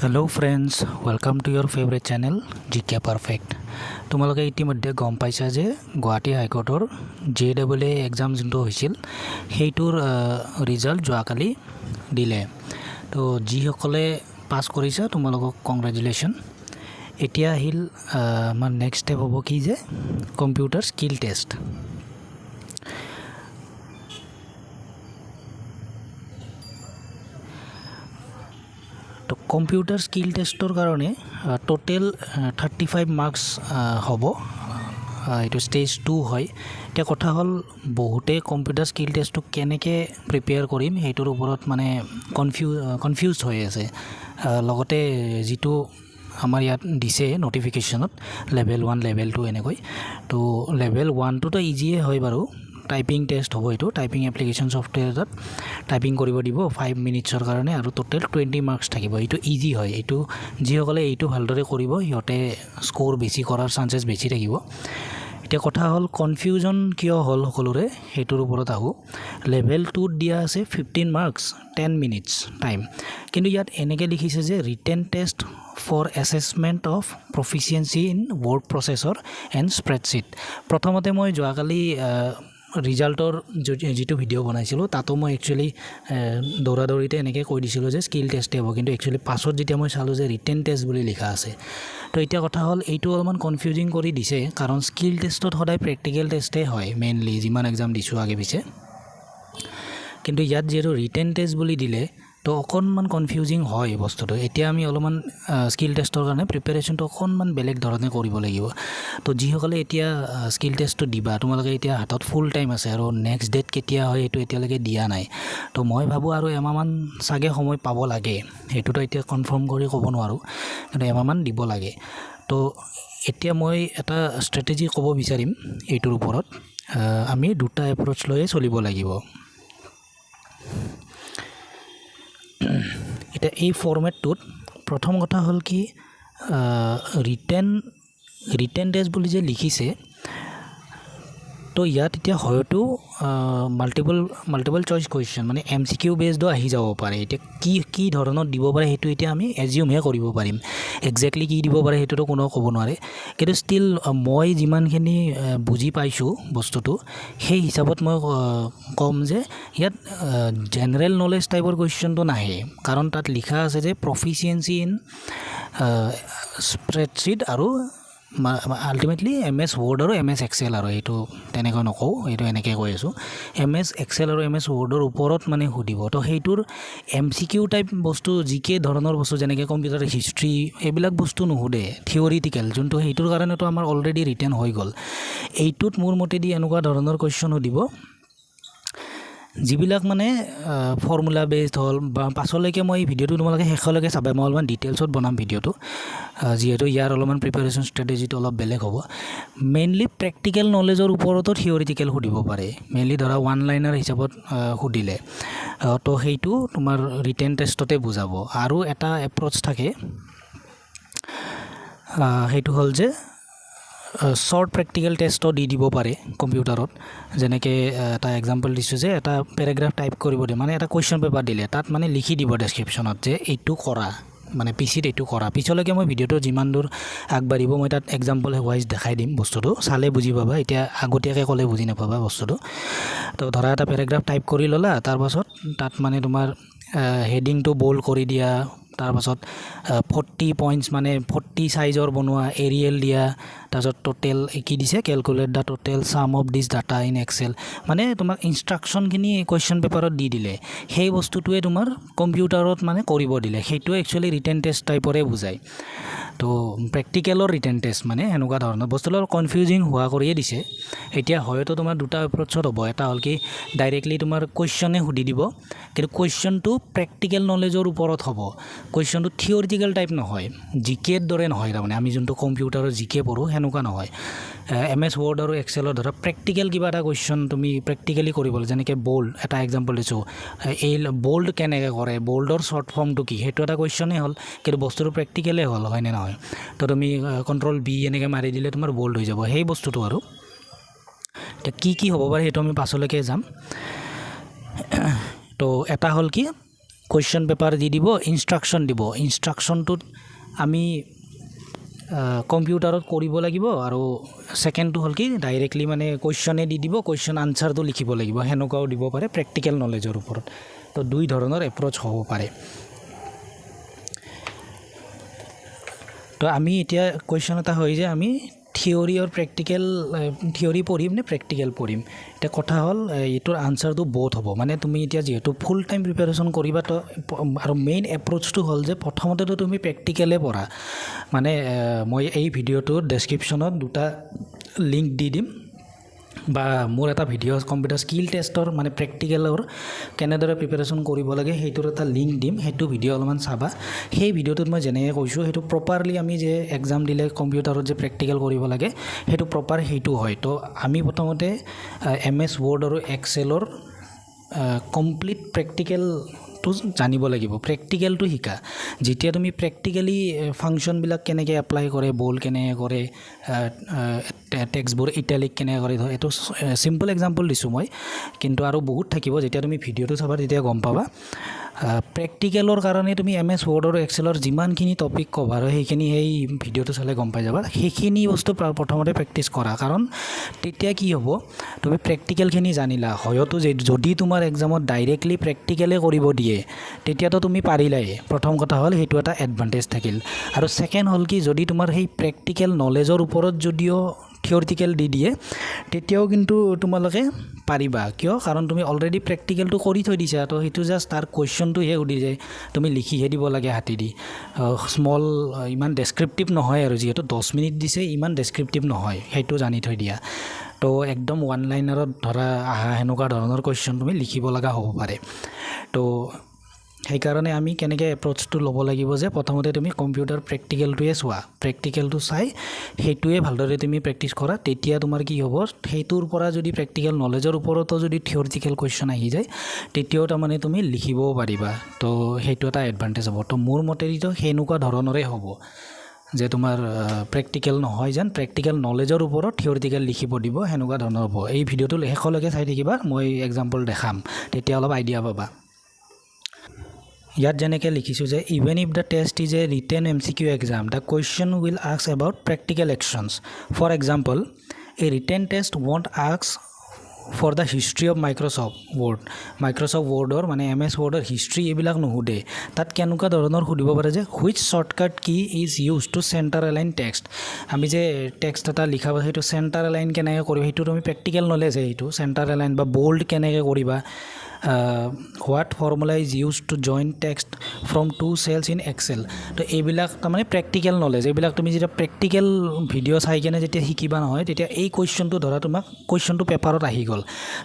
Hello friends, welcome to your favorite channel GK Perfect. তোমালোকে ইতিমধ্যে গম পাইছা যে গুৱাহাটী হাইকোৰ্টৰ JAA এক্সাম যোনটো হৈছিল সেইটোৰ ৰিজাল্ট যোৱাকালি দিলে। তো যিসকলে পাছ কৰিছা তোমালোকক কংগ্ৰেচুলেশ্যন। এতিয়া আহিল আমাৰ নেক্সট ষ্টেপ হ'ব কি যে কম্পিউটাৰ স্কিল টেষ্ট। তো কম্পিউটাৰ স্কিল টেষ্টৰ কাৰণে টোটেল 35 মাৰ্কছ হ'ব। এইটো ষ্টেজ 2 হয়। এতিয়া কথা হ'ল বহুতে কম্পিউটাৰ স্কিল টেষ্টটো কেনেকৈ প্ৰিপেয়াৰ কৰিম সেইটোৰ ওপৰত মানে কনফিউজ হৈ আছে। লগতে যিটো আমাৰ ইয়াত দিছে নটিফিকেশ্যনত লেভেল 1 লেভেল 2 এনেকৈ। তো লেভেল 1টোতো ইজিয়ে হয় বাৰু। টাইপিং টেষ্ট হ'ব, এইটো টাইপিং এপ্লিকেশ্যন ছফ্টৱেৰত টাইপিং কৰিব দিব 5 মিনিটছৰ কাৰণে আৰু টোটেল 20 মাৰ্কছ থাকিব। এইটো ইজি হয়। এইটো যিসকলে এইটো ভালদৰে কৰিব সিহঁতে স্ক'ৰ বেছি কৰাৰ চান্সেছ বেছি থাকিব। এতিয়া কথা হ'ল কনফিউজন কিয় হ'ল সকলোৰে সেইটোৰ ওপৰত আহোঁ। লেভেল 2ত দিয়া আছে 15 মাৰ্কছ 10 মিনিটছ টাইম, কিন্তু ইয়াত এনেকৈ লিখিছে যে written test for assessment of proficiency in word processor and spreadsheet. প্ৰথমতে মই যোৱাকালি ৰিজাল্টৰ যিটো ভিডিঅ' বনাইছিলোঁ তাতো মই একচুৱেলি দৌৰাদৌৰিতে এনেকৈ কৈ দিছিলোঁ যে স্কিল টেষ্টে হ'ব, কিন্তু একচুৱেলি পাছত যেতিয়া মই চালোঁ যে ৰিটেন টেষ্ট বুলি লিখা আছে। তো এতিয়া কথা হ'ল এইটো অলপমান কনফিউজিং কৰি দিছে, কাৰণ স্কিল টেষ্টত সদায় প্ৰেক্টিকেল টেষ্টেই হয় মেইনলি, যিমান এক্সাম দিছোঁ আগে পিছে। কিন্তু ইয়াত যিহেতু ৰিটেন টেষ্ট বুলি দিলে তো অকণমান কনফিউজিং হয় বস্তুটো। এতিয়া আমি অলপমান স্কিল টেষ্টৰ কাৰণে প্ৰিপেৰেশ্যনটো অকণমান বেলেগ ধৰণে কৰিব লাগিব। তো যিসকলে এতিয়া স্কিল টেষ্টটো দিবা তোমালোকে এতিয়া হাতত ফুল টাইম আছে, আৰু নেক্সট ডেট কেতিয়া হয় সেইটো এতিয়ালৈকে দিয়া নাই। তো মই ভাবোঁ আৰু এমাহমান চাগে সময় পাব লাগে। সেইটোতো এতিয়া কনফাৰ্ম কৰি ক'ব নোৱাৰোঁ, কিন্তু এমাহমান দিব লাগে। তো এতিয়া মই এটা ষ্ট্ৰেটেজি ক'ব বিচাৰিম এইটোৰ ওপৰত। আমি দুটা এপ্ৰ'চ লৈয়ে চলিব লাগিব। এতিয়া এই ফৰ্মেটটোত প্ৰথম কথা হ'ল কি ৰিটেন টেষ্ট বুলি যে লিখিছে, তো ইয়াত এতিয়া হয়তো মাল্টিপল চইচ কুৱেশ্যন মানে MCQ বেছডো আহি যাব পাৰে। এতিয়া কি ধৰণত দিব পাৰে সেইটো এতিয়া আমি এজিউমহে কৰিব পাৰিম। একজেক্টলি কি দিব পাৰে সেইটোতো কোনেও ক'ব নোৱাৰে, কিন্তু ষ্টিল মই যিমানখিনি বুজি পাইছোঁ বস্তুটো সেই হিচাপত মই ক'ম যে ইয়াত জেনেৰেল নলেজ টাইপৰ কুৱেশ্যনটো নাহে, কাৰণ তাত লিখা আছে যে প্ৰফিচিয়েঞ্চি ইন স্প্ৰেডশ্বীট আৰু আল্টিমেটলি MS Word আৰু MS Excel, আৰু এইটো তেনেকৈ নকওঁ, এইটো এনেকৈ কৈ আছোঁ। MS Excel আৰু MS Wordৰ ওপৰত মানে সুধিব। তো সেইটোৰ MCQ টাইপ বস্তু GK ধৰণৰ বস্তু যেনেকৈ কম্পিউটাৰ হিষ্ট্ৰী এইবিলাক বস্তু নুসুধে, থিয়ৰিটিকেল যোনটো সেইটোৰ কাৰণেতো আমাৰ অলৰেডি ৰিটেন হৈ গ'ল। এইটোত মোৰ মতেদি এনেকুৱা ধৰণৰ কুৱেশ্যন সুধিব যিবিলাক মানে ফৰ্মুলা বেছড হ'ল, বা পাছলৈকে মই এই ভিডিঅ'টো তোমালোকে শেষলৈকে চাবা, মই অলপমান ডিটেইলছত বনাম ভিডিঅ'টো, যিহেতু ইয়াৰ অলপমান প্ৰিপেৰেশ্যন ষ্ট্ৰেটেজিটো অলপ বেলেগ হ'ব। মেইনলি প্ৰেক্টিকেল নলেজৰ ওপৰতো থিয়ৰিটিকেল সুধিব পাৰে, মেইনলি ধৰা 1 লাইনাৰ হিচাপত সুধিলে। তো সেইটো তোমাৰ ৰিটেন টেষ্টতে বুজাব। আৰু এটা এপ্ৰ'চ থাকে, সেইটো হ'ল যে শ্বৰ্ট প্ৰেক্টিকেল টেষ্টও দি দিব পাৰে কম্পিউটাৰত। যেনেকৈ এটা এক্সাম্পল দিছোঁ যে এটা পেৰাগ্ৰাফ টাইপ কৰিব দিয়ে, মানে এটা কুৱেশ্যন পেপাৰ দিলে তাত মানে লিখি দিব ডেছক্ৰিপশ্যনত যে এইটো কৰা, মানে PCত এইটো কৰা। পিছলৈকে মই ভিডিঅ'টো যিমান দূৰ আগবাঢ়িব মই তাত এক্সাম্পল ৱাইজ দেখাই দিম, বস্তুটো চালে বুজি পাবা, এতিয়া আগতীয়াকৈ ক'লে বুজি নাপাবা বস্তুটো। তো ধৰা এটা পেৰাগ্ৰাফ টাইপ কৰি ল'লা, তাৰপাছত তাত মানে তোমাৰ হেডিংটো বোল্ড কৰি দিয়া, তাৰপাছত 40 পইণ্টছ মানে 40 চাইজৰ বনোৱা, এৰিয়েল দিয়া, তাৰপাছত টোটেল কি দিছে calculate the total sum of this data in Excel, মানে তোমাক ইনষ্ট্ৰাকশ্যনখিনি কুৱেশ্যন পেপাৰত দি দিলে, সেই বস্তুটোৱে তোমাৰ কম্পিউটাৰত মানে কৰিব দিলে। সেইটোৱে একচুৱেলি ৰিটেন টেষ্ট টাইপৰে বুজায়। তো প্ৰেক্টিকেলৰ ৰিটেন টেষ্ট মানে এনেকুৱা ধৰণৰ বস্তুটো অলপ কনফিউজিং হোৱা কৰিয়ে দিছে। এতিয়া হয়তো তোমাৰ দুটা এপ্ৰ'চত হ'ব, এটা হ'ল কি ডাইৰেক্টলি তোমাৰ কুৱেশ্যনে সুধি দিব, কিন্তু কুৱেশ্যনটো প্ৰেক্টিকেল নলেজৰ ওপৰত হ'ব, কুৱেশ্যনটো থিয়ৰিটিকেল টাইপ নহয়, GKৰ দৰে নহয়। তাৰমানে আমি যোনটো কম্পিউটাৰৰ GK পঢ়োঁ সেনেকুৱা নহয়। MS Word আৰু Excelৰ ধৰা প্ৰেক্টিকেল কিবা এটা কুৱেশ্যন তুমি প্ৰেক্টিকেলি কৰিব, যেনেকৈ বোল্ড এটা এক্সাম্পল দিছোঁ, এই বোল্ড কেনেকৈ কৰে, বোল্ডৰ শ্বৰ্ট ফৰ্মটো কি, সেইটো এটা কুৱেশ্যনেই হ'ল, কিন্তু বস্তুটো প্ৰেক্টিকেলেই হ'ল, হয়নে নহয়? তো তুমি Ctrl+B এনেকৈ মাৰি দিলে তোমাৰ বোল্ড হৈ যাব, সেই বস্তুটো আৰু। এতিয়া কি হ'ব পাৰে সেইটো আমি পাছলৈকে যাম। তো এটা হ'ল কি কুৱেশ্যন পেপাৰ দি দিব, ইনষ্ট্ৰাকশ্যন দিব। ইনষ্ট্ৰাকশ্যনটোত আমি কম্পিউটাৰত কৰিব লাগিব, আৰু ছেকেণ্ডটো হ'ল কি ডাইৰেক্টলি মানে কুৱেশ্যনে দি দিব, কুৱেশ্যন আনচাৰটো লিখিব লাগিব, সেনেকুৱাও দিব পাৰে প্ৰেক্টিকেল নলেজৰ ওপৰত। তো দুই ধৰণৰ এপ্ৰ'চ হ'ব পাৰে। তো আমি এতিয়া কুৱেশ্যন এটা হয় যে আমি থিয়ৰী আৰু প্ৰেক্টিকেল, থিয়ৰী পঢ়িম নে প্ৰেক্টিকেল পঢ়িম। এতিয়া কথা হ'ল এইটোৰ আনচাৰটো বহুত হ'ব। মানে তুমি এতিয়া যিহেতু ফুল টাইম প্ৰিপেৰেশ্যন কৰিবা, তো আৰু মেইন এপ্ৰ'চটো হ'ল যে প্ৰথমতেতো তুমি প্ৰেক্টিকেলে পঢ়া। মানে মই এই ভিডিঅ'টোৰ ডেছক্ৰিপশ্যনত দুটা লিংক দি দিম, বা মোৰ এটা ভিডিঅ' কম্পিউটাৰ স্কিল টেষ্টৰ মানে প্ৰেক্টিকেলৰ কেনেদৰে প্ৰিপেৰেশ্যন কৰিব লাগে সেইটোৰ এটা লিংক দিম। সেইটো ভিডিঅ' অলপমান চাবা। সেই ভিডিঅ'টোত মই যেনেকৈ কৈছোঁ সেইটো প্ৰপাৰলি আমি যে এক্সাম দিলে কম্পিউটাৰত যে প্ৰেক্টিকেল কৰিব লাগে সেইটো প্ৰপাৰ সেইটো হয়। তো আমি প্ৰথমতে MS Word আৰু Excelৰ কমপ্লিট প্ৰেক্টিকেলটো জানিব লাগিব, প্ৰেক্টিকেলটো শিকা। যেতিয়া তুমি প্ৰেক্টিকেলি ফাংচনবিলাক কেনেকৈ এপ্লাই কৰে, বল কেনেকৈ কৰে, টেক্সটবোৰ ইটালিক কেনেকৈ কৰে, এইটো চিম্পল এক্সাম্পল দিছোঁ মই, কিন্তু আৰু বহুত থাকিব। যেতিয়া তুমি ভিডিঅ'টো চাবা তেতিয়া গম পাবা। প্ৰেক্টিকেলৰ কাৰণে তুমি MS Word আৰু Excelৰ যিমানখিনি টপিক কভাৰ হয় সেইখিনি সেই ভিডিঅ'টো চালে গম পাই যাবা। সেইখিনি বস্তু প্ৰথমতে প্ৰেক্টিছ কৰা, কাৰণ তেতিয়া কি হ'ব, তুমি প্ৰেক্টিকেলখিনি জানিলা। হয়তো যদি তোমাৰ এক্সামত ডাইৰেক্টলি প্ৰেক্টিকেলে কৰিব দিয়ে তেতিয়াতো তুমি পাৰিলাই। প্ৰথম কথা হ'ল সেইটো এটা এডভান্টেজ থাকিল। আৰু ছেকেণ্ড হ'ল কি, যদি তোমাৰ সেই প্ৰেক্টিকেল নলেজৰ ওপৰত যদিও থিয়ৰিটিকেল দি দিয়ে তেতিয়াও কিন্তু তোমালোকে পাৰিবা। কিয়? কাৰণ তুমি অলৰেডি প্ৰেক্টিকেলটো কৰি থৈ দিছা। তো সেইটো জাষ্ট তাৰ কুৱেশ্যনটোহে সুধি যায়, তুমি লিখিহে দিব লাগে হাতেদি। স্মল, ইমান ডেছক্ৰিপটিভ নহয়, আৰু যিহেতু 10 মিনিট দিছে ইমান ডেছক্ৰিপটিভ নহয়, সেইটো জানি থৈ দিয়া। তো একদম ওৱান লাইনাৰত ধৰা আহা সেনেকুৱা ধৰণৰ কুৱেশ্যন তুমি লিখিব লগা হ'ব পাৰে। তো সেইকাৰণে আমি কেনেকৈ এপ্ৰ'চটো ল'ব লাগিব যে প্ৰথমতে তুমি কম্পিউটাৰ প্ৰেক্টিকেলটোৱে চোৱা, প্ৰেক্টিকেলটো চাই সেইটোৱে ভালদৰে তুমি প্ৰেক্টিছ কৰা। তেতিয়া তোমাৰ কি হ'ব, সেইটোৰ পৰা যদি প্ৰেক্টিকেল নলেজৰ ওপৰতো যদি থিয়ৰিটিকেল কুৱেশ্যন আহি যায় তেতিয়াও তাৰমানে তুমি লিখিবও পাৰিবা। তো সেইটো এটা এডভান্টেজ হ'ব। তো মোৰ মতেদিতো সেনেকুৱা ধৰণৰে হ'ব যে তোমাৰ প্ৰেক্টিকেল নহয় যেন, প্ৰেক্টিকেল নলেজৰ ওপৰত থিয়ৰিটিকেল লিখিব দিব, সেনেকুৱা ধৰণৰ হ'ব। এই ভিডিঅ'টো শেষলৈকে চাই থাকিবা, মই এক্সাম্পল দেখাম, তেতিয়া অলপ আইডিয়া পাবা। ইয়াত যেনেকৈ লিখিছোঁ যে even if the test is a written MCQ exam, the question will ask about practical actions. For example, a written test won't ask for the history of Microsoft Word. Microsoft ৱৰ্ডৰ মানে MS Wordৰ history এইবিলাক নুসুধে। তাত কেনেকুৱা ধৰণৰ সুধিব পাৰে যে which shortcut কি is use to centre align text. আমি যে টেক্সট এটা লিখা সেইটো চেণ্টাৰ এলাইন কেনেকৈ কৰিবা, সেইটো তুমি প্ৰেক্টিকেল নলেজ সেইটো চেণ্টাৰ এলাইন বা বল্ড কেনেকৈ কৰিবা। What formula is use to join text from 2 cells in Excel। তো এইবিলাক তাৰমানে প্ৰেক্টিকেল নলেজ। এইবিলাক তুমি যেতিয়া প্ৰেক্টিকেল ভিডিঅ' চাই কেনে যেতিয়া শিকিবা নহয়, তেতিয়া এই কুৱেশ্যনটো ধৰা তোমাক কুৱেশ্যনটো পেপাৰত আহি গ'ল,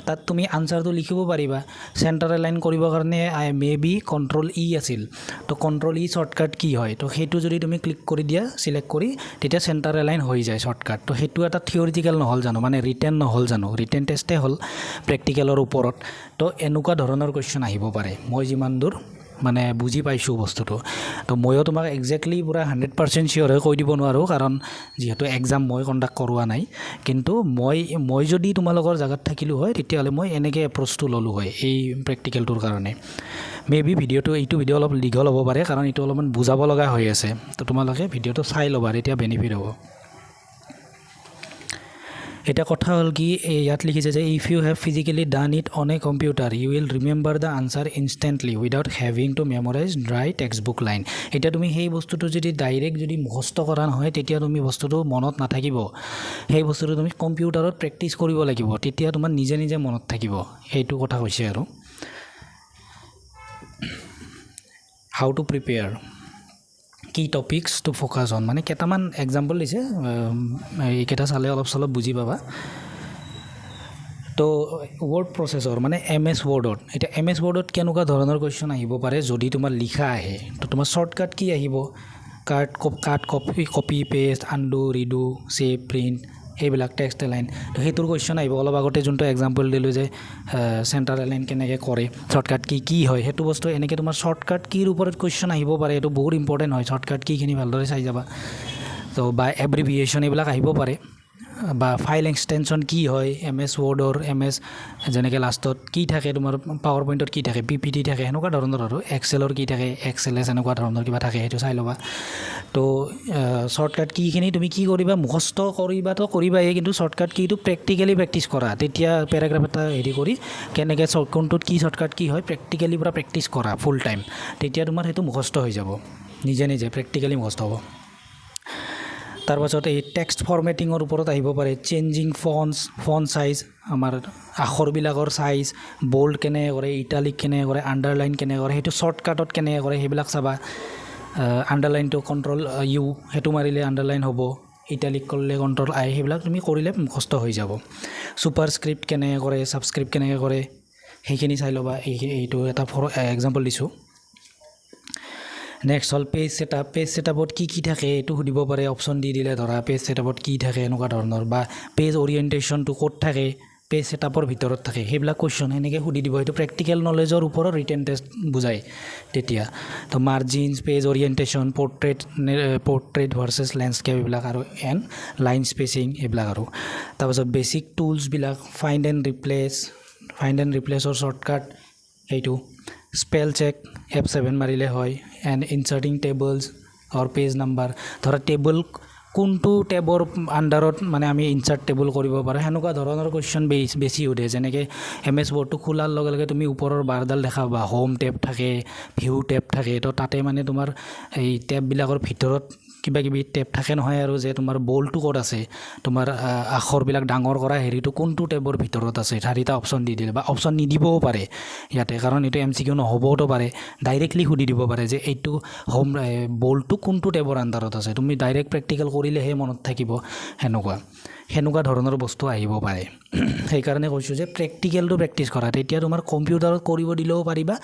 তাত তুমি আনচাৰটো লিখিব পাৰিবা। চেণ্টাৰ এলাইন কৰিবৰ কাৰণে মে বি Ctrl E আছিল, তো Ctrl E শ্বৰ্টকাট কি হয়, তো সেইটো যদি তুমি ক্লিক কৰি দিয়া চিলেক্ট কৰি, তেতিয়া চেণ্টাৰ এলাইন হৈ যায় শ্বৰ্টকাট। তো সেইটো এটা থিয়ৰিটিকেল নহ'ল জানো, মানে ৰিটেন নহ'ল জানো, ৰিটেন টেষ্টে হ'ল প্ৰেক্টিকেলৰ ওপৰত। তো এনেকুৱা ধৰণৰ কুৱেশ্যন আহিব পাৰে, মই যিমান দূৰ মানে বুজি পাইছোঁ বস্তুটো। তো ময়ো তোমাক একজেক্টলি পূৰা 100% চিয়'ৰ হৈ কৈ দিব নোৱাৰোঁ, কাৰণ যিহেতু এক্সাম মই কণ্ডাক্ট কৰোৱা নাই। কিন্তু মই যদি তোমালোকৰ জেগাত থাকিলোঁ হয় তেতিয়াহ'লে মই এনেকৈ এপ্ৰ'চটো ল'লোঁ হয় এই প্ৰেক্টিকেলটোৰ কাৰণে। মে বি এইটো ভিডিঅ' অলপ দীঘল হ'ব পাৰে, কাৰণ এইটো অলপমান বুজাব লগা হৈ আছে। তো তোমালোকে ভিডিঅ'টো চাই ল'বা, তেতিয়া বেনিফিট হ'ব। এটা কথা হ'ল কি, ইয়াত লিখিছে যে if you have physically done it on a computer you will remember the answer instantly without having to memorise dry textbook line. এতিয়া তুমি সেই বস্তুটো যদি ডাইৰেক্ট যদি মুখস্থ কৰা নহয় তেতিয়া তুমি বস্তুটো মনত নাথাকিব। সেই বস্তুটো তুমি কম্পিউটাৰত প্ৰেক্টিছ কৰিব লাগিব, তেতিয়া তোমাৰ নিজে নিজে মনত থাকিব। সেইটো কথা কৈছে আৰু হাউ টু প্ৰিপেয়াৰ, কি টপিকছ টু ফ'কাছ অন, মানে কেইটামান এক্সাম্পল দিছে, এইকেইটা চালে অলপ চলপ বুজি পাবা। তো ৱৰ্ড প্ৰচেছৰ মানে MS Wordত, এতিয়া MS Wordত কেনেকুৱা ধৰণৰ কুৱেশ্যন আহিব পাৰে যদি তোমাৰ লিখা আহে। তো তোমাৰ শ্বৰ্টকাট কি আহিব, cut copy paste, undo, redo, save, print, এইবিলাক টেক্সট এলাইন। তো সেইটোৰ কুৱেশ্যন আহিব। অলপ আগতে যোনটো এক্সাম্পল দিলোঁ যে চেণ্টাৰ এলাইন কেনেকৈ কৰে, শ্বৰ্টকাট কি হয়, সেইটো বস্তু এনেকৈ তোমাৰ শ্বৰ্টকাট কিৰ ওপৰত কুৱেশ্যন আহিব পাৰে। এইটো বহুত ইম্পৰ্টেণ্ট হয়, শ্বৰ্টকাট কিখিনি ভালদৰে চাই যাবা। তো বা এব্ৰিভিয়েশ্যন এইবিলাক আহিব পাৰে। বা ফাইল এক্সটেনশ্যন কি হয় MS ৱৰ্ডৰ MS যেনেকৈ লাষ্টত কি থাকে তোমাৰ পাৱাৰ পইণ্টত কি থাকে PPT থাকে সেনেকুৱা ধৰণৰ আৰু এক্সেলৰ কি থাকে XLS এনেকুৱা ধৰণৰ কিবা থাকে সেইটো চাই ল'বা তো শ্বৰ্টকাট কীখিনি তুমি কি কৰিবা মুখস্থ কৰিবাতো কৰিবাই কিন্তু শ্বৰ্টকাট কীটো প্ৰেক্টিকেলি প্ৰেক্টিছ কৰা তেতিয়া পেৰাগ্ৰাফ এটা হেৰি কৰি কেনেকৈ কোনটোত কি শ্বৰ্টকাট কি হয় প্ৰেক্টিকেলি পূৰা প্ৰেক্টিছ কৰা ফুল টাইম তেতিয়া তোমাৰ সেইটো মুখস্থ হৈ যাব নিজে নিজে প্ৰেক্টিকেলি মুখস্থ হ'ব তাৰপাছত এই টেক্সট ফৰ্মেটিঙৰ ওপৰত আহিব পাৰে চেঞ্জিং ফন্ট চাইজ আমাৰ আখৰবিলাকৰ চাইজ বোল্ড কেনেকৈ কৰে ইটালিক কেনেকৈ কৰে আণ্ডাৰলাইন কেনেকৈ কৰে সেইটো শ্বৰ্টকাটত কেনেকৈ কৰে সেইবিলাক চাবা আণ্ডাৰলাইনটো কণ্ট্ৰল U সেইটো মাৰিলে আণ্ডাৰলাইন হ'ব ইটালিক কৰিলে কণ্ট্ৰল I সেইবিলাক তুমি কৰিলে মুখস্থ হৈ যাব ছুপাৰস্ক্ৰিপ্ট কেনেকৈ কৰে ছাবস্ক্ৰিপ্ট কেনেকৈ কৰে সেইখিনি চাই ল'বা এইটো এটা এক্সাম্পল দিছোঁ নেক্সট হ'ল পেজ ছেটআপত কি থাকে এইটো সুধিব পাৰে অপশ্যন দি দিলে ধৰা পেজ ছেটআপত কি থাকে এনেকুৱা ধৰণৰ বা পেজ অৰিয়েণ্টেশ্যনটো ক'ত থাকে পেজ ছেটআপৰ ভিতৰত থাকে সেইবিলাক কুৱেশ্যন এনেকৈ সুধি দিব সেইটো প্ৰেক্টিকেল নলেজৰ ওপৰত ৰিটেন টেষ্ট বুজায় তেতিয়া তো margins page orientation portrait versus landscape এইবিলাক আৰু এণ্ড লাইন স্পেচিং এইবিলাক আৰু তাৰপাছত বেছিক টুলছবিলাক ফাইণ্ড এণ্ড ৰিপ্লেচৰ শ্বৰ্টকাট সেইটো স্পেল চেক F7 মাৰিলে হয় and inserting tables or page number ধৰা টেবল কোনটো টেবৰ আণ্ডাৰত মানে আমি ইনচাৰ্ট টেবল কৰিব পাৰোঁ সেনেকুৱা ধৰণৰ কুৱেশ্যন বেছি সোধে যেনেকৈ MS ৱৰ্ডটো খোলাৰ লগে লগে তুমি ওপৰৰ বাৰডাল দেখা পাবা হোম টেব থাকে ভিউ টেব থাকে তো তাতে মানে তোমাৰ এই টেববিলাকৰ ভিতৰত কিবা কিবি টেব থাকে নহয় আৰু যে তোমাৰ বলটো ক'ত আছে তোমাৰ আখৰবিলাক ডাঙৰ কৰা হেৰিটো কোনটো টেবৰ ভিতৰত আছে চাৰিটা অপশ্যন দি দিলে বা অপশ্যন নিদিবও পাৰে ইয়াতে কাৰণ এইটো MCQ নহ'বওতো পাৰে ডাইৰেক্টলি সুধি দিব পাৰে যে এইটো হোম বলটো কোনটো টেবৰ আণ্ডাৰত আছে তুমি ডাইৰেক্ট প্ৰেক্টিকেল কৰিলেহে মনত থাকিব সেনেকুৱা ধৰণৰ বস্তু আহিব পাৰে সেইকাৰণে কৈছোঁ যে প্ৰেক্টিকেলটো প্ৰেক্টিছ কৰা তেতিয়া তোমাৰ কম্পিউটাৰত কৰিব দিলেও পাৰিবা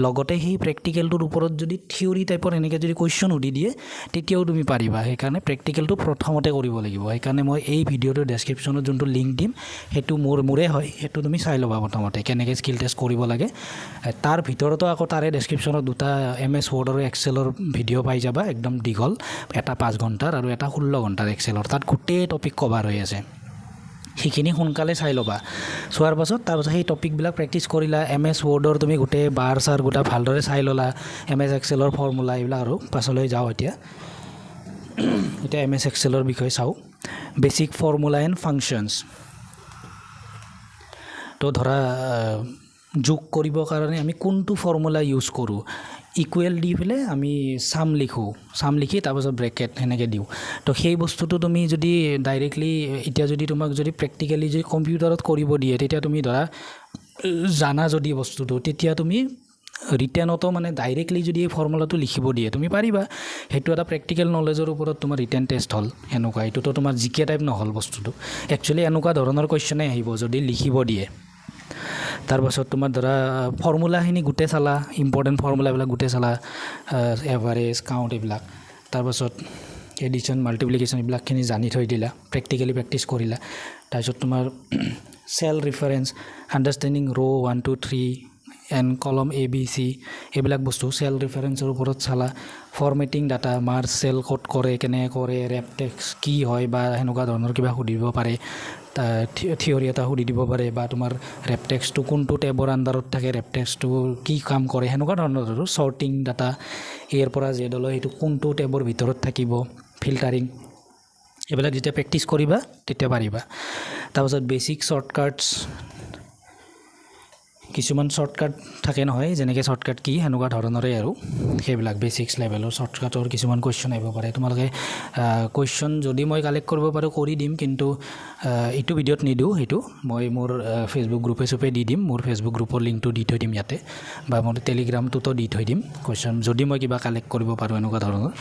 লগতে সেই প্ৰেক্টিকেলটোৰ ওপৰত যদি থিয়ৰী টাইপৰ এনেকৈ যদি কুৱেশ্যন সুধি দিয়ে তেতিয়াও তুমি পাৰিবা সেইকাৰণে প্ৰেক্টিকেলটো প্ৰথমতে কৰিব লাগিব সেইকাৰণে মই এই ভিডিঅ'টোৰ ডেছক্ৰিপশ্যনত যোনটো লিংক দিম সেইটো মোৰে হয় সেইটো তুমি চাই ল'বা প্ৰথমতে কেনেকৈ স্কিল টেষ্ট কৰিব লাগে তাৰ ভিতৰতো আকৌ তাৰে ডেছক্ৰিপশ্যনত দুটা MS ৱৰ্ড আৰু এক্সেলৰ ভিডিঅ' পাই যাবা একদম দীঘল এটা 5 ঘণ্টাৰ আৰু এটা 16 ঘণ্টাৰ এক্সেলৰ তাত গোটেই টপিক কভাৰ হৈ আছে সেইখিনি সোনকালে চাই ল'বা চোৱাৰ পাছত তাৰপাছত সেই টপিকবিলাক প্ৰেক্টিছ কৰিলা MS ৱৰ্ডৰ তুমি গোটেই বাৰ চাৰ গোটা ভালদৰে চাই ল'লা MS এক্সেলৰ ফৰ্মুলা এইবিলাক আৰু পাছলৈ যাওঁ এতিয়া MS এক্সেলৰ বিষয়ে চাওঁ বেছিক ফৰ্মুলা এণ্ড ফাংচনছ তো ধৰা যোগ কৰিবৰ কাৰণে আমি কোনটো ফৰ্মুলা ইউজ কৰোঁ ইকুৱেল দি পেলাই আমি চাম লিখি তাৰপাছত ব্ৰেকেট সেনেকৈ দিওঁ তো সেই বস্তুটো তুমি যদি ডাইৰেক্টলি এতিয়া যদি তোমাক যদি প্ৰেক্টিকেলি যদি কম্পিউটাৰত কৰিব দিয়ে তেতিয়া তুমি ধৰা জানা যদি বস্তুটো তেতিয়া তুমি ৰিটেনতো মানে ডাইৰেক্টলি যদি এই ফৰ্মুলাটো লিখিব দিয়ে তুমি পাৰিবা সেইটো এটা প্ৰেক্টিকেল নলেজৰ ওপৰত তোমাৰ ৰিটেন টেষ্ট হ'ল এনেকুৱা এইটোতো তোমাৰ GK টাইপ নহ'ল বস্তুটো একচুৱেলি এনেকুৱা ধৰণৰ কুৱেশ্যনে আহিব যদি লিখিব দিয়ে তাৰপাছত তোমাৰ ধৰা ফৰ্মুলাখিনি গোটেই চালা ইম্পৰ্টেণ্ট ফৰ্মুলাবিলাক গোটেই চালা এভাৰেজ কাউণ্ট এইবিলাক তাৰপাছত এডিশ্যন মাল্টিপ্লিকেশ্যন এইবিলাকখিনি জানি থৈ দিলা প্ৰেক্টিকেলি প্ৰেক্টিছ কৰিলা তাৰপিছত তোমাৰ চেল ৰিফাৰেঞ্চ আণ্ডাৰষ্টেণ্ডিং ৰ' 1 2 3 এণ্ড কলম ABC এইবিলাক বস্তু চেল ৰিফাৰেঞ্চৰ ওপৰত চালা ফৰ্মেটিং ডাটা মাৰ্জ চেল ক'ত কৰে কেনেকৈ কৰে ৰেপটেক্স কি হয় বা সেনেকুৱা ধৰণৰ কিবা সুধিব পাৰে থিয়ৰী এটা সুধি দিব পাৰে বা তোমাৰ ৰেপটেক্সটো কোনটো টেবৰ আণ্ডাৰত থাকে ৰেপটেক্সটো কি কাম কৰে সেনেকুৱা ধৰণৰ আৰু চৰ্টিং ডাটা এৰ পৰা জেডলৈ সেইটো কোনটো টেবৰ ভিতৰত থাকিব ফিল্টাৰিং এইবিলাক যেতিয়া প্ৰেক্টিছ কৰিবা তেতিয়া পাৰিবা তাৰপাছত বেছিক শ্বৰ্টকাটছ কিছুমান শ্বৰ্টকাট থাকে নহয় যেনেকৈ শ্বৰ্টকাট কি সেনেকুৱা ধৰণৰে আৰু সেইবিলাক বেছিক্স লেভেলৰ শ্বৰ্টকাটৰ কিছুমান কুৱেশ্যন আহিব পাৰে তোমালোকে কুৱেশ্যন যদি মই কালেক্ট কৰিব পাৰোঁ কৰি দিম কিন্তু এইটো ভিডিঅ'ত নিদিওঁ সেইটো মই মোৰ ফেচবুক গ্ৰুপে দি দিম মোৰ ফেচবুক গ্ৰুপৰ লিংকটো দি থৈ দিম ইয়াতে বা মোৰ টেলিগ্ৰামটোতো দি থৈ দিম কুৱেশ্যন যদি মই কিবা কালেক্ট কৰিব পাৰোঁ এনেকুৱা ধৰণৰ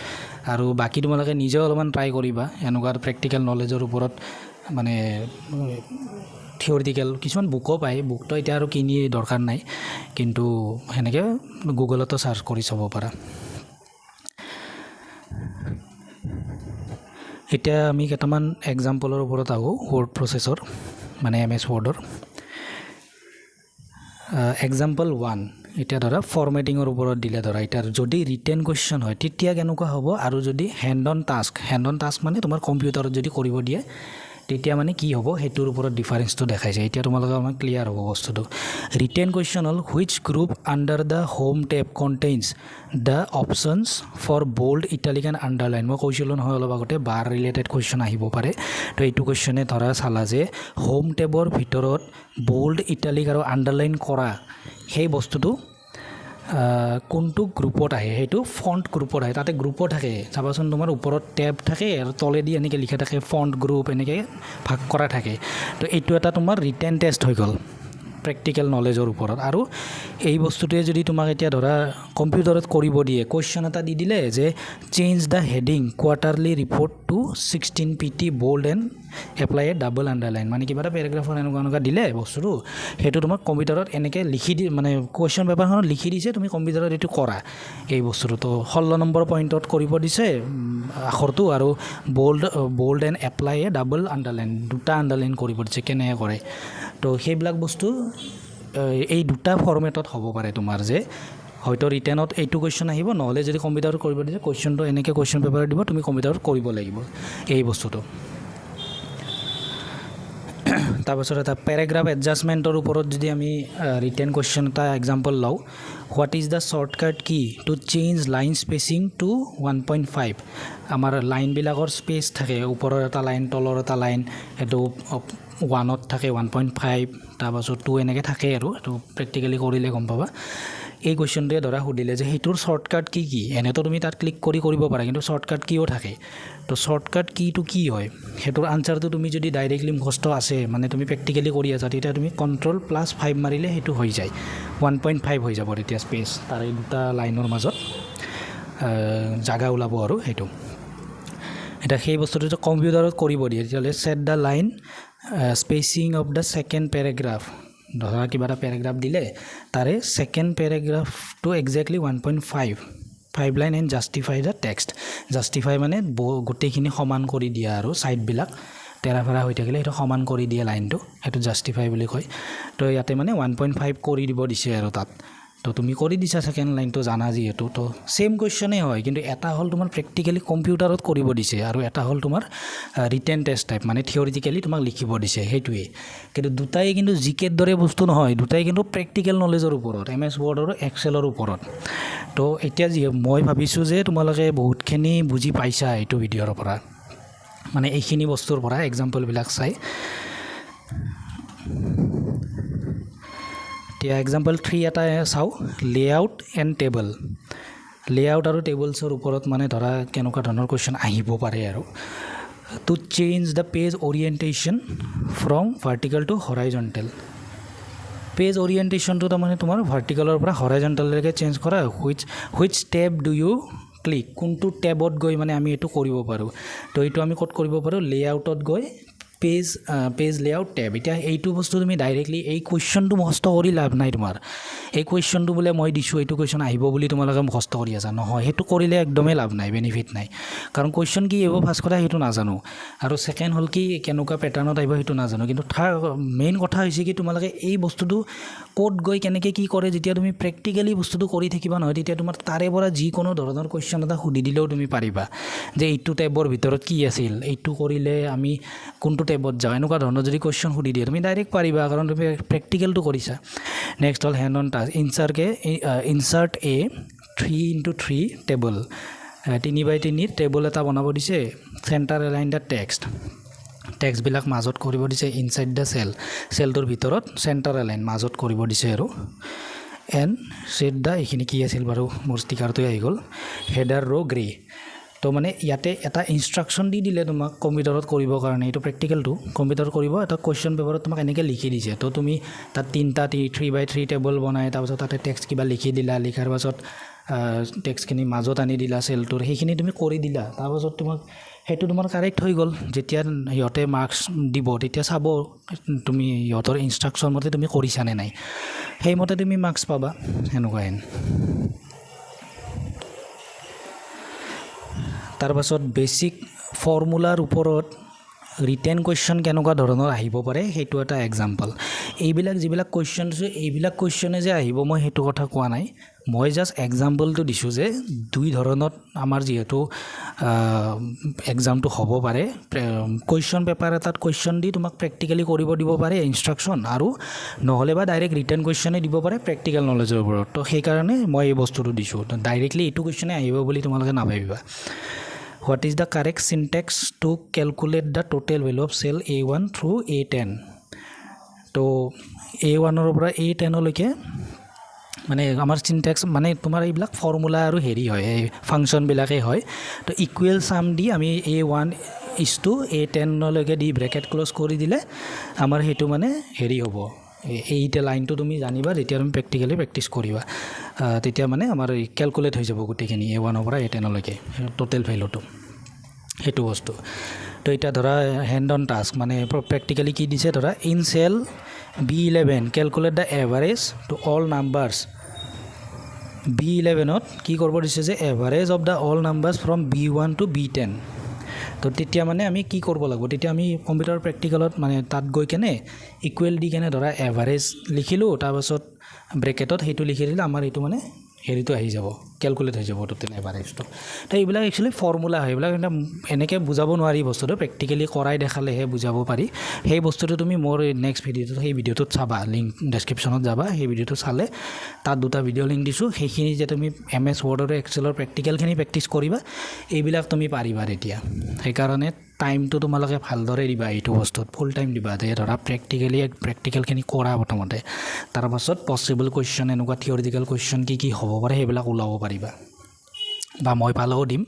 আৰু বাকী তোমালোকে নিজেও অলপমান ট্ৰাই কৰিবা এনেকুৱা প্ৰেক্টিকেল নলেজৰ ওপৰত মানে থিয়ৰিটিকেল কিছুমান বুকো পায় বুকটো এতিয়া আৰু কিনি দৰকাৰ নাই কিন্তু সেনেকৈ গুগলতো চাৰ্চ কৰি চাব পাৰা এতিয়া আমি কেইটামান এক্সাম্পলৰ ওপৰত আহোঁ ৱৰ্ড প্ৰচেছৰ মানে MS ৱৰ্ডৰ এক্সাম্পল 1 এতিয়া ধৰা ফৰ্মেটিঙৰ ওপৰত দিলে ধৰা এতিয়া যদি ৰিটেন কুৱেশ্যন হয় তেতিয়া কেনেকুৱা হ'ব আৰু যদি হেণ্ড অন টাস্ক মানে তোমাৰ কম্পিউটাৰত যদি কৰিব দিয়ে তেতিয়া মানে কি হ'ব সেইটোৰ ওপৰত ডিফাৰেন্সটো দেখাইছে এতিয়া তোমালোকে আমাৰ ক্লিয়াৰ হ'ব বস্তুটো ৰিটেন কোৱেশ্চন হ'ল which group under the home tab contains the options for bold italic and underline মই কৈছিলোঁ নহয় অলপ আগতে বাৰ ৰিলেটেড কুৱেশ্যন আহিব পাৰে তো এইটো কুৱেশ্যনে ধৰা চালা যে হোম টেবৰ ভিতৰত বোল্ড ইটালিক আৰু আণ্ডাৰলাইন কৰা সেই বস্তুটো কোনটো গ্ৰুপত আহে সেইটো ফণ্ট গ্ৰুপত আহে তাতে গ্ৰুপো থাকে চাবাচোন তোমাৰ ওপৰত টেব থাকে আৰু তলেদি এনেকৈ লিখা থাকে ফণ্ট গ্ৰুপ এনেকৈ ভাগ কৰা থাকে তো এইটো এটা তোমাৰ ৰিটেন টেষ্ট হৈ গ'ল প্ৰেক্টিকেল নলেজৰ ওপৰত আৰু এই বস্তুটোৱে যদি তোমাক এতিয়া ধৰা কম্পিউটাৰত কৰিব দিয়ে কুৱেশ্যন এটা দি দিলে যে change the heading quarterly report to 16 PT bold and apply a double underline মানে কিবা এটা পেৰাগ্ৰাফৰ এনেকুৱা দিলে বস্তুটো সেইটো তোমাক কম্পিউটাৰত এনেকৈ লিখি দি মানে কুৱেশ্যন পেপাৰখনত লিখি দিছে তুমি কম্পিউটাৰত এইটো কৰা এই বস্তুটো তো 16 নম্বৰ পইণ্টত কৰিব দিছে আখৰটো আৰু bold and apply a double underline দুটা আণ্ডাৰলাইন কৰিব দিছে কেনেকৈ কৰে তো সেইবিলাক বস্তু এই দুটা ফৰ্মেটত হ'ব পাৰে তোমাৰ যে হয়তো ৰিটেনত এইটো কুৱেশ্যন আহিব নহ'লে যদি কম্পিউটাৰত কৰিব দিছে কুৱেশ্যনটো এনেকৈ কুৱেশ্যন পেপাৰত দিব তুমি কম্পিউটাৰত কৰিব লাগিব এই বস্তুটো তাৰপাছত এটা পেৰাগ্ৰাফ এডজাষ্টমেণ্টৰ ওপৰত যদি আমি ৰিটেন কুৱেশ্যন এটা এক্সাম্পল লওঁ what is the shortcut key to change line spacing to 1.5 আমাৰ লাইনবিলাকৰ স্পেচ থাকে ওপৰৰ এটা লাইন তলৰ এটা লাইন সেইটো 1ত থাকে 1.5 তাৰপাছত 2 এনেকৈ থাকে আৰু এইটো প্ৰেক্টিকেলি কৰিলে গম পাবা এই কুৱেশ্যনটোৱে ধৰা সুধিলে যে সেইটোৰ শ্বৰ্টকাট কি এনেতো তুমি তাত ক্লিক কৰিব পাৰা কিন্তু শ্বৰ্টকাট কিও থাকে তো শ্বৰ্টকাট কিটো কি হয় সেইটোৰ আনচাৰটো তুমি যদি ডাইৰেক্টলি মুখস্থ আছে মানে তুমি প্ৰেক্টিকেলি কৰি আছা তেতিয়া তুমি Ctrl+5 মাৰিলে সেইটো হৈ যায় 1.5 হৈ যাব তেতিয়া স্পেচ তাৰে দুটা লাইনৰ মাজত জাগা ওলাব আৰু সেইটো এটা সেই বস্তুটো যে কম্পিউটাৰত কৰিব দিয়ে তেতিয়াহ'লে set the line spacing of the second paragraph ধৰা কিবা এটা পেৰাগ্ৰাফ দিলে তাৰে ছেকেণ্ড পেৰাগ্ৰাফটো exactly 1.5 line and justify the text justify মানে গোটেইখিনি সমান কৰি দিয়া আৰু ছাইডবিলাক তেৰা ফেৰা হৈ থাকিলে সেইটো সমান কৰি দিয়ে লাইনটো সেইটো জাষ্টিফাই বুলি কয় তো ইয়াতে মানে 1.5 কৰি দিব দিছে আৰু তাত তো তুমি কৰি দিছা ছেকেণ্ড লাইনটো জানা যিহেতু তো সেম কুৱেশ্যনেই হয় কিন্তু এটা হ'ল তোমাৰ প্ৰেক্টিকেলি কম্পিউটাৰত কৰিব দিছে আৰু এটা হ'ল তোমাৰ ৰিটেন টেষ্ট টাইপ মানে থিয়ৰিটিকেলি তোমাক লিখিব দিছে সেইটোৱে কিন্তু দুটাই কিন্তু জিকেৰ দৰে বস্তু নহয় দুটাই কিন্তু প্ৰেক্টিকেল নলেজৰ ওপৰত MS Word আৰু এক্সেলৰ ওপৰত তো এতিয়া মই ভাবিছোঁ যে তোমালোকে বহুতখিনি বুজি পাইছা এইটো ভিডিঅ'ৰ পৰা মানে এইখিনি বস্তুৰ পৰা এক্সাম্পলবিলাক চাই এতিয়া এক্সাম্পল 3 এটা চাওঁ লেআউট এণ্ড টেবল লেআউট আৰু টেবলছৰ ওপৰত মানে ধৰা কেনেকুৱা ধৰণৰ কুৱেশ্যন আহিব পাৰে আৰু to change the page orientation from vertical to horizontal page অৰিয়েণ্টেশ্যনটো তাৰমানে তোমাৰ ভাৰ্টিকেলৰ পৰা হৰাইজণ্টেললৈকে চেঞ্জ কৰা which tab do you click কোনটো টেবত গৈ মানে আমি এইটো কৰিব পাৰোঁ তো এইটো আমি ক'ত কৰিব পাৰোঁ লেআউটত গৈ পেজ লেআউট টেব এতিয়া এইটো বস্তু তুমি ডাইৰেক্টলি এই কুৱেশ্যনটো মুখস্থ কৰি লাভ নাই তোমাৰ এই কুৱেশ্যনটো বোলে মই দিছোঁ এইটো কুৱেশ্যন আহিব বুলি তোমালোকে মুখস্থ কৰি আছা নহয় সেইটো কৰিলে একদমেই লাভ নাই বেনিফিট নাই কাৰণ কুৱেশ্যন কি আহিব ফাৰ্ষ্ট কথা সেইটো নাজানো আৰু ছেকেণ্ড হ'ল কি কেনেকুৱা পেটাৰ্ণত আহিব সেইটো নাজানো কিন্তু মেইন কথা হৈছে কি তোমালোকে এই বস্তুটো ক'ত গৈ কেনেকৈ কি কৰে যেতিয়া তুমি প্ৰেক্টিকেলি বস্তুটো কৰি থাকিবা নহয় তেতিয়া তোমাৰ তাৰে পৰা যিকোনো ধৰণৰ কুৱেশ্যন এটা সুধি দিলেও তুমি পাৰিবা যে এইটো টেবৰ ভিতৰত কি আছিল এইটো কৰিলে আমি কোনটো টেবত যাওঁ এনেকুৱা ধৰণৰ যদি কুৱেশ্যন সুধি দিয়ে তুমি ডাইৰেক্ট পাৰিবা কাৰণ তুমি প্ৰেক্টিকেলটো কৰিছা নেক্সট হ'ল hand on touch insert A 3x3 table 3x3 table এটা বনাব দিছে চেণ্টাৰ এলাইন দ্য টেক্সটবিলাক মাজত কৰিব দিছে ইনচাইড দ্য চেলটোৰ ভিতৰত চেণ্টাৰ এলাইন মাজত কৰিব দিছে আৰু এণ্ড ছেট দ্য এইখিনি কি আছিল বাৰু মোৰ ষ্টিকাৰটোৱে আহি গ'ল হেডাৰ ৰ' গ্ৰে তো মানে ইয়াতে এটা ইনষ্ট্ৰাকশ্যন দি দিলে তোমাক কম্পিউটাৰত কৰিবৰ কাৰণে এইটো প্ৰেক্টিকেলটো কম্পিউটাৰত কৰিব এটা কুৱেশ্যন পেপাৰত তোমাক এনেকৈ লিখি দিছে তো তুমি তাত 3x3 টেবল বনাই তাৰপাছত তাতে টেক্সট কিবা লিখি দিলা লিখাৰ পাছত টেক্সটখিনি মাজত আনি দিলা চেলটোৰ সেইখিনি তুমি কৰি দিলা তাৰপাছত তোমাক সেইটো তোমাৰ কাৰেক্ট হৈ গ'ল যেতিয়া সিহঁতে মাৰ্কছ দিব তেতিয়া চাব তুমি সিহঁতৰ ইনষ্ট্ৰাকশ্যন মতে তুমি কৰিছা নে নাই সেইমতে তুমি মাৰ্কছ পাবা সেনেকুৱা তাৰপাছত বেছিক ফৰ্মুলাৰ ওপৰত ৰিটেন কুৱেশ্যন কেনেকুৱা ধৰণৰ আহিব পাৰে সেইটো এটা এক্সাম্পল এইবিলাক যিবিলাক কুৱেশ্যন দিছোঁ এইবিলাক কুৱেশ্যনে যে আহিব মই সেইটো কথা কোৱা নাই মই জাষ্ট এক্সাম্পলটো দিছোঁ যে দুই ধৰণত আমাৰ যিহেতু এক্সামটো হ'ব পাৰে কুৱেশ্যন পেপাৰ এটাত কুৱেশ্যন দি তোমাক প্ৰেক্টিকেলি কৰিব দিব পাৰে ইনষ্ট্ৰাকশ্যন আৰু নহ'লে বা ডাইৰেক্ট ৰিটাৰ্ণ কুৱেশ্যনে দিব পাৰে প্ৰেক্টিকেল নলেজৰ ওপৰত তো সেইকাৰণে মই এই বস্তুটো দিছোঁ তো ডাইৰেক্টলি এইটো কুৱেশ্যনে আহিব বুলি তোমালোকে নাভাবিবা what is the correct syntax to calculate the total value of cell A1 through A10 তো A1ৰ পৰা A10লৈকে মানে আমাৰ চিনটেক্স মানে তোমাৰ এইবিলাক ফৰ্মুলা আৰু হেৰি হয় এই ফাংচনবিলাকেই হয় তো ইকুৱেল চাম দি আমি A1 A10লৈকে দি ব্ৰেকেট ক্ল'জ কৰি দিলে আমাৰ সেইটো মানে হেৰি হ'ব এইটা লাইনটো তুমি জানিবা যেতিয়া তুমি প্ৰেক্টিকেলি প্ৰেক্টিছ কৰিবা তেতিয়া মানে আমাৰ কেলকুলেট হৈ যাব গোটেইখিনি A1ৰ পৰা A10লৈকে টোটেল ভেলুটো সেইটো বস্তু তো এতিয়া ধৰা হেণ্ড অন টাস্ক মানে প্ৰেক্টিকেলি কি দিছে ধৰা in cell B11 calculate the average to all numbers B11ত কি কৰিব দিছে যে average of the all numbers from B1 to B10 তো তেতিয়া মানে আমি কি কৰিব লাগিব তেতিয়া আমি কম্পিউটাৰ প্ৰেক্টিকেলত মানে তাত গৈ কেনে ইকুৱেল দি কেনে ধৰা এভাৰেজ লিখিলোঁ তাৰপাছত ব্ৰেকেটত সেইটো লিখি দিলে আমাৰ এইটো মানে হেৰিটো আহি যাব কেলকুলেট হৈ যাব টোটেল এভাৰেজটো তো এইবিলাক একচুৱেলি ফৰ্মুলা হয় এইবিলাক এনেকৈ বুজাব নোৱাৰি বস্তুটো প্ৰেক্টিকেলি কৰাই দেখালেহে বুজাব পাৰি সেই বস্তুটো তুমি মোৰ নেক্সট ভিডিঅ'টোত সেই ভিডিঅ'টোত চাবা লিংক ডেছক্ৰিপশ্যনত যাবা সেই ভিডিঅ'টো চালে তাত দুটা ভিডিঅ' লিংক দিছোঁ সেইখিনি যে তুমি MS Word আৰু এক্সেলৰ প্ৰেক্টিকেলখিনি প্ৰেক্টিছ কৰিবা এইবিলাক তুমি পাৰিবা তেতিয়া সেইকাৰণে টাইমটো তোমালোকে ভালদৰে দিবা এইটো বস্তুত ফুল টাইম দিবা যে ধৰা প্ৰেক্টিকেলখিনি কৰা প্ৰথমতে তাৰপাছত পচিবল কুৱেশ্যন এনেকুৱা থিয়ৰিটিকেল কুৱেশ্যন কি হ'ব পাৰে সেইবিলাক ওলাব পাৰিবা বা মই পালেও দিম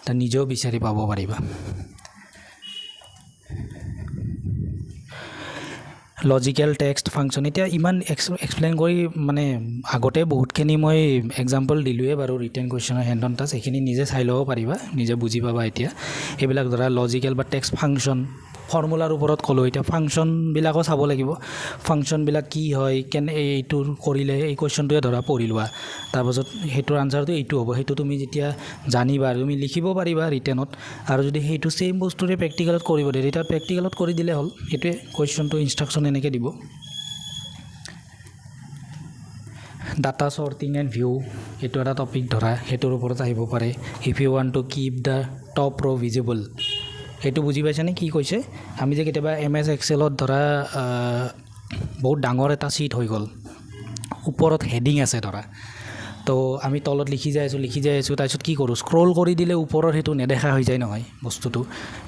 তা নিজেও বিচাৰি পাব পাৰিবা লজিকেল টেক্সট ফাংচন এতিয়া ইমান এক্সপ্লেইন কৰি মানে আগতে বহুতখিনি মই এক্সাম্পল দিলোঁৱে বাৰু ৰিটেন কুৱেশ্যনৰ হেণ্ড অন টাস্ক সেইখিনি নিজে চাই ল'ব পাৰিবা নিজে বুজি পাবা এতিয়া এইবিলাক ধৰা লজিকেল বা টেক্সট ফাংচন ফৰ্মুলাৰ ওপৰত ক'লোঁ এতিয়া ফাংচনবিলাকো চাব লাগিব ফাংচনবিলাক কি হয় কেনে এইটো কৰিলে এই কুৱেশ্যনটোৱে ধৰা পঢ়ি লোৱা তাৰপাছত সেইটোৰ আনচাৰটো এইটো হ'ব সেইটো তুমি যেতিয়া জানিবা তুমি লিখিব পাৰিবা ৰিটেনত আৰু যদি সেইটো ছেইম বস্তুৰে প্ৰেক্টিকেলত কৰিব দিয়ে তেতিয়া প্ৰেক্টিকেলত কৰি দিলে হ'ল সেইটোৱে কুৱেশ্যনটো ইনষ্ট্ৰাকশ্যন এনেকৈ দিব ডাটা চৰ্টিং এণ্ড ভিউ এইটো এটা টপিক ধৰা সেইটোৰ ওপৰত আহিব পাৰে if you want to keep the top row' visible সেইটো বুজি পাইছানে কি কৈছে আমি যে কেতিয়াবা MS এক্সেলত ধৰা বহুত ডাঙৰ এটা ছিট হৈ গ'ল ওপৰত হেডিং আছে ধৰা তো আমি তলত লিখি যাই আছোঁ তাৰপিছত কি কৰোঁ স্ক্ৰল কৰি দিলে ওপৰৰ সেইটো নেদেখা হৈ যায় নহয় বস্তুটো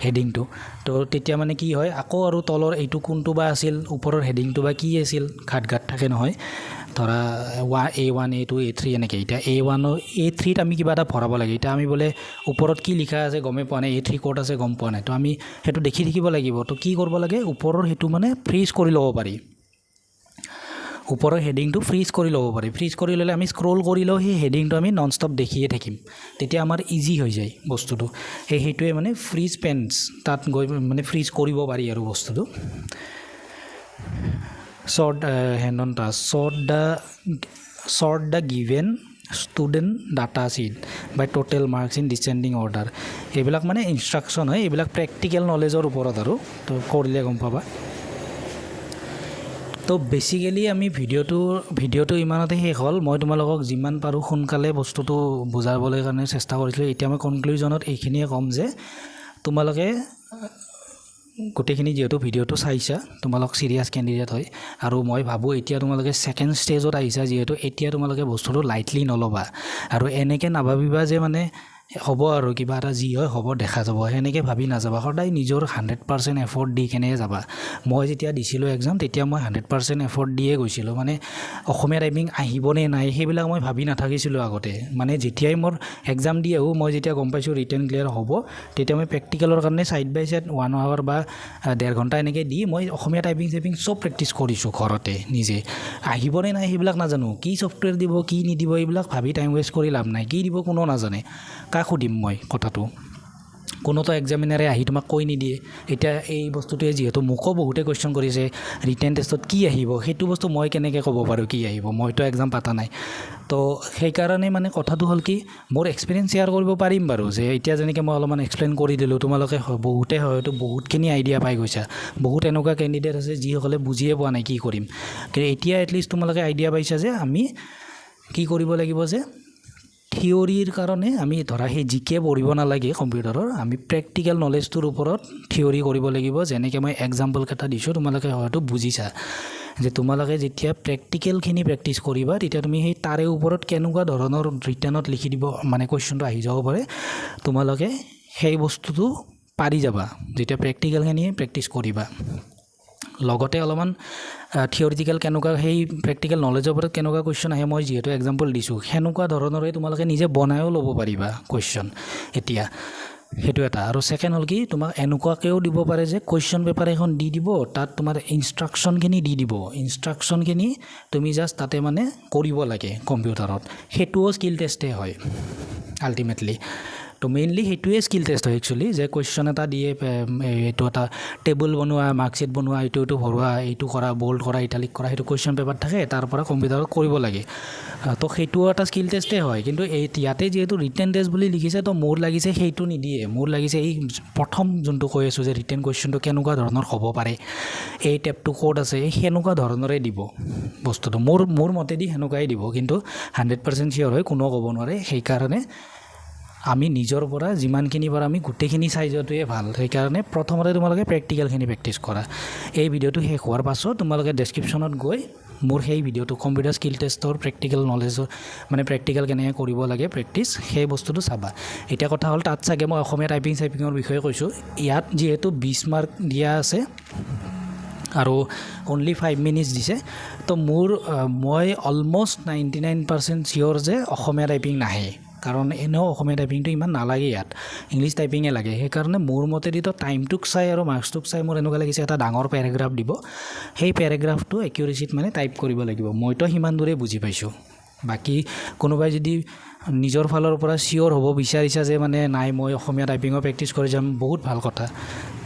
হেডিংটো তো তেতিয়া মানে কি হয় আকৌ আৰু তলৰ এইটো কোনটো বা আছিল ওপৰৰ হেডিংটো বা কি আছিল ঘাট থাকে নহয় ধৰা A1 A2 A3 এনেকৈ এতিয়া A3ত আমি কিবা এটা ভৰাব লাগে এতিয়া আমি বোলে ওপৰত কি লিখা আছে গমেই পোৱা নাই A3 ক'ত আছে গম পোৱা নাই তো আমি সেইটো দেখি থাকিব লাগিব তো কি কৰিব লাগে ওপৰৰ সেইটো মানে ফ্ৰিজ কৰি ল'ব পাৰি ওপৰৰ হেডিংটো ফ্ৰিজ কৰি ল'ব পাৰি ফ্ৰিজ কৰি ল'লে আমি স্ক্ৰল কৰিলেও সেই হেডিংটো আমি নন ষ্টপ দেখিয়ে থাকিম তেতিয়া আমাৰ ইজি হৈ যায় বস্তুটো সেইটোৱে মানে ফ্ৰিজ পেন্স তাত গৈ মানে ফ্ৰিজ কৰিব পাৰি আৰু বস্তুটো sort hand on task sort the given student data sheet by total marks in descending order এইবিলাক মানে ইনষ্ট্ৰাকশ্যন হয় এইবিলাক প্ৰেক্টিকেল নলেজৰ ওপৰত আৰু তো কৰিলে গম পাবা তো বেছিকেলি আমি ভিডিঅ'টো ইমানতে শেষ হ'ল মই তোমালোকক যিমান পাৰোঁ সোনকালে বস্তুটো বুজাবলৈ কাৰণে চেষ্টা কৰিছিলোঁ এতিয়া মই কনক্লুজনত এইখিনিয়ে ক'ম যে তোমালোকে গোটেইখিনি যিহেতু ভিডিঅ'টো চাইছা তোমালোক চিৰিয়াছ কেণ্ডিডেট হয় আৰু মই ভাবোঁ এতিয়া তোমালোকে ছেকেণ্ড ষ্টেজত আহিছা যিহেতু এতিয়া তোমালোকে বস্তুটো লাইটলি নল'বা আৰু এনেকৈ নাভাবিবা যে মানে হ'ব আৰু কিবা এটা যি হয় হ'ব দেখা যাব সেনেকৈ ভাবি নাযাবা সদায় নিজৰ 100% এফৰ্ট দি কেনে যাবা মই যেতিয়া দিছিলোঁ এক্সাম তেতিয়া মই 100% এফৰ্ট দিয়ে গৈছিলোঁ মানে অসমীয়া টাইপিং আহিবনে নাই সেইবিলাক মই ভাবি নাথাকিছিলোঁ আগতে মানে যেতিয়াই মোৰ এক্সাম দি আহোঁ মই যেতিয়া গম পাইছোঁ ৰিটেন ক্লিয়াৰ হ'ব তেতিয়া মই প্ৰেক্টিকেলৰ কাৰণে ছাইড বাই ছাইড 1 আৱাৰ বা 1.5 ঘণ্টা এনেকৈ দি মই অসমীয়া টাইপিং চব প্ৰেক্টিছ কৰিছোঁ ঘৰতে নিজে আহিবনে নাই সেইবিলাক নাজানো কি ছফ্টৱেৰ দিব কি নিদিব এইবিলাক ভাবি টাইম ৱেষ্ট কৰি লাভ নাই কি দিব কোনো নাজানে কাক সুধিম মই কথাটো কোনোতো এক্সামিনাৰে আহি তোমাক কৈ নিদিয়ে এতিয়া এই বস্তুটোৱে যিহেতু মোকো বহুতে কুৱেশ্যন কৰিছে ৰিটেন টেষ্টত কি আহিব সেইটো বস্তু মই কেনেকৈ ক'ব পাৰোঁ কি আহিব মইতো এক্সাম পাতা নাই তো সেইকাৰণে মানে কথাটো হ'ল কি মোৰ এক্সপিৰিয়েঞ্চ শ্বেয়াৰ কৰিব পাৰিম বাৰু যে এতিয়া যেনেকৈ মই অলপমান এক্সপ্লেইন কৰি দিলোঁ তোমালোকে বহুতে হয়তো বহুতখিনি আইডিয়া পাই গৈছা বহুত এনেকুৱা কেণ্ডিডেট আছে যিসকলে বুজিয়ে পোৱা নাই কি কৰিম কিন্তু এতিয়া এটলিষ্ট তোমালোকে আইডিয়া পাইছা যে আমি কি কৰিব লাগিব যে থিয়ৰিৰ কাৰণে আমি ধৰা সেই জিকে পঢ়িব নালাগে কম্পিউটাৰৰ আমি প্ৰেক্টিকেল নলেজটোৰ ওপৰত থিয়ৰি কৰিব লাগিব যেনেকৈ মই এক্সাম্পল কেইটা দিছোঁ তোমালোকে হয়তো বুজিছা যে তোমালোকে যেতিয়া প্ৰেক্টিকেলখিনি প্ৰেক্টিছ কৰিবা তেতিয়া তুমি সেই তাৰে ওপৰত কেনেকুৱা ধৰণৰ ৰিটাৰ্ণত লিখি দিব মানে কুৱেশ্যনটো আহি যাব পাৰে তোমালোকে সেই বস্তুটো পাৰি যাবা যেতিয়া প্ৰেক্টিকেলখিনি প্ৰেক্টিছ কৰিবা লগতে অলপমান থিয়ৰিটিকেল কেনেকুৱা সেই প্ৰেক্টিকেল নলেজৰ ওপৰত কেনেকুৱা কুৱেশ্যন আহে মই যিহেতু এক্সাম্পল দিছোঁ সেনেকুৱা ধৰণৰে তোমালোকে নিজে বনায়ো ল'ব পাৰিবা কুৱেশ্যন এতিয়া সেইটো এটা আৰু ছেকেণ্ড হ'ল কি তোমাক এনেকুৱাকৈও দিব পাৰে যে কুৱেশ্যন পেপাৰ এখন দি দিব তাত তোমাৰ ইনষ্ট্ৰাকশ্যনখিনি দি দিব ইনষ্ট্ৰাকশ্যনখিনি তুমি জাষ্ট তাতে মানে কৰিব লাগে কম্পিউটাৰত সেইটোও স্কিল টেষ্টেই হয় আল্টিমেটলি তো মেইনলি সেইটোৱে স্কিল টেষ্ট হয় একচুৱেলি যে কুৱেশ্যন এটা দিয়ে এইটো এটা টেবুল বনোৱা মাৰ্কশ্বিট বনোৱা এইটো ভৰোৱা এইটো কৰা বল্ড কৰা ইটালিক কৰা সেইটো কুৱেশ্যন পেপাৰ থাকে তাৰ পৰা কম্পিউটাৰত কৰিব লাগে তো সেইটোও এটা স্কিল টেষ্টেই হয় কিন্তু ইয়াতে যিহেতু ৰিটেন টেষ্ট বুলি লিখিছে তো মোৰ লাগিছে সেইটো নিদিয়ে মোৰ লাগিছে এই প্ৰথম যোনটো কৈ আছোঁ যে ৰিটেন কুৱেশ্যনটো কেনেকুৱা ধৰণৰ হ'ব পাৰে এই টেপটো ক'ত আছে সেনেকুৱা ধৰণৰে দিব বস্তুটো মোৰ মতেদি সেনেকুৱাই দিব কিন্তু 100% চিয়'ৰ হয় কোনেও ক'ব নোৱাৰে সেইকাৰণে আমি নিজৰ পৰা যিমানখিনি পৰা আমি গোটেইখিনি চাই যোৱাটোৱে ভাল সেইকাৰণে প্ৰথমতে তোমালোকে প্ৰেক্টিকেলখিনি প্ৰেক্টিছ কৰা এই ভিডিঅ'টো শেষ হোৱাৰ পাছত তোমালোকে ডেছক্ৰিপশ্যনত গৈ মোৰ সেই ভিডিঅ'টো কম্পিউটাৰ স্কিল টেষ্টৰ প্ৰেক্টিকেল নলেজৰ মানে প্ৰেক্টিকেল কেনেকৈ কৰিব লাগে প্ৰেক্টিছ সেই বস্তুটো চাবা এতিয়া কথা হ'ল তাত চাগে মই অসমীয়া টাইপিঙৰ বিষয়ে কৈছোঁ ইয়াত যিহেতু 20 মাৰ্ক দিয়া আছে আৰু অনলি 5 মিনিটছ দিছে তো মই অলমষ্ট 99% চিয়'ৰ যে অসমীয়া টাইপিং নাহে কাৰণ এনেও অসমীয়া টাইপিংটো ইমান নালাগে ইয়াত ইংলিছ টাইপিঙে লাগে সেইকাৰণে মোৰ মতেদিতো টাইমটোক চাই আৰু মাৰ্কছটোক চাই মোৰ এনেকুৱা লাগিছে এটা ডাঙৰ পেৰাগ্ৰাফ দিব সেই পেৰাগ্ৰাফটো একিউৰেচিত মানে টাইপ কৰিব লাগিব মইতো সিমান দূৰে বুজি পাইছোঁ বাকী কোনোবাই যদি নিজৰ ফালৰ পৰা চিয়'ৰ হ'ব বিচাৰিছা যে মানে নাই মই অসমীয়া টাইপিঙৰ প্ৰেক্টিছ কৰি যাম বহুত ভাল কথা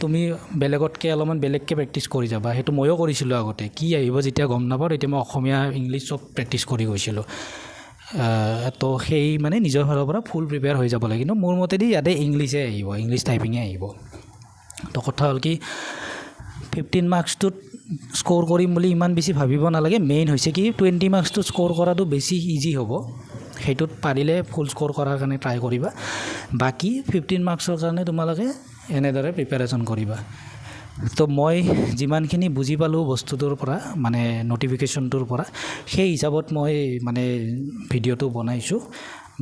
তুমি বেলেগতকৈ অলপমান বেলেগকৈ প্ৰেক্টিছ কৰি যাবা সেইটো ময়ো কৰিছিলোঁ আগতে কি আহিব যেতিয়া গম নাপাওঁ তেতিয়া মই অসমীয়া ইংলিছ চব প্ৰেক্টিছ কৰি গৈছিলোঁ তো সেই মানে নিজৰ ফালৰ পৰা ফুল প্ৰিপেয়াৰ হৈ যাব লাগে কিন্তু মোৰ মতেদি ইয়াতে ইংলিছে আহিব ইংলিছ টাইপিঙে আহিব তো কথা হ'ল কি 15 মাৰ্কছটোত স্ক'ৰ কৰিম বুলি ইমান বেছি ভাবিব নালাগে মেইন হৈছে কি 20 মাৰ্কছটোত স্ক'ৰ কৰাটো বেছি ইজি হ'ব সেইটোত পাৰিলে ফুল স্ক'ৰ কৰাৰ কাৰণে ট্ৰাই কৰিবা বাকী 15 মাৰ্কছৰ কাৰণে তোমালোকে এনেদৰে প্ৰিপেৰেশ্যন কৰিবা তো মই যিমানখিনি বুজি পালোঁ বস্তুটোৰ পৰা মানে নটিফিকেশ্যনটোৰ পৰা সেই হিচাপত মই মানে ভিডিঅ'টো বনাইছোঁ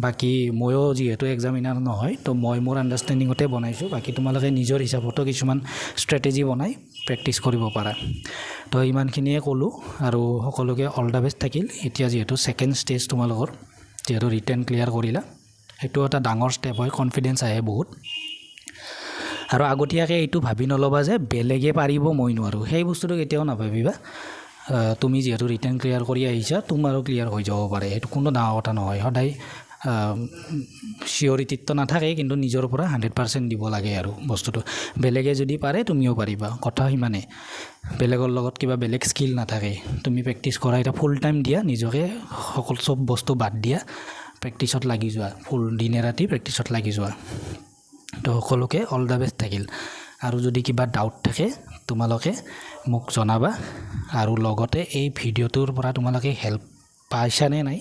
বাকী ময়ো যিহেতু এক্সামিনাৰ নহয় তো মই মোৰ আণ্ডাৰষ্টেণ্ডিঙতে বনাইছোঁ বাকী তোমালোকে নিজৰ হিচাপতো কিছুমান ষ্ট্ৰেটেজি বনাই প্ৰেক্টিছ কৰিব পাৰা তো ইমানখিনিয়ে ক'লোঁ আৰু সকলোকে অল দ্য বেষ্ট থাকিল এতিয়া যিহেতু ছেকেণ্ড ষ্টেজ তোমালোকৰ যিহেতু ৰিটেন ক্লিয়াৰ কৰিলা সেইটো এটা ডাঙৰ ষ্টেপ হয় কনফিডেঞ্চ আহে বহুত আৰু আগতীয়াকৈ এইটো ভাবি নল'বা যে বেলেগে পাৰিব মই নোৱাৰোঁ সেই বস্তুটো কেতিয়াও নাভাবিবা তুমি যিহেতু ৰিটেন ক্লিয়াৰ কৰি আহিছা তোমাৰো ক্লিয়াৰ হৈ যাব পাৰে সেইটো কোনো ডাঙৰ কথা নহয় সদায় চিয়ৰিটিতো নাথাকে কিন্তু নিজৰ পৰা 100% দিব লাগে আৰু বস্তুটো বেলেগে যদি পাৰে তুমিও পাৰিবা কথা সিমানে বেলেগৰ লগত কিবা বেলেগ স্কিল নাথাকে তুমি প্ৰেক্টিছ কৰা এটা ফুল টাইম দিয়া নিজকে সকলো চব বস্তু বাদ দিয়া প্ৰেক্টিছত লাগি যোৱা ফুল দিনে ৰাতি প্ৰেক্টিছত লাগি যোৱা তো সকলোকে অল দ্য বেষ্ট থাকিল আৰু যদি কিবা ডাউট থাকে তোমালোকে মোক জনাবা আৰু লগতে এই ভিডিঅ'টোৰ পৰা তোমালোকে হেল্প পাইছানে নাই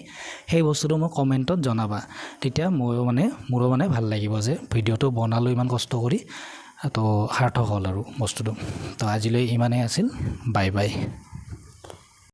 সেই বস্তুটো মোক কমেণ্টত জনাবা তেতিয়া মোৰো মানে ভাল লাগিব যে ভিডিঅ'টো বনালোঁ ইমান কষ্ট কৰি তো সাৰ্থক হ'ল আৰু বস্তুটো তো আজিলৈ ইমানেই আছিল বাই বাই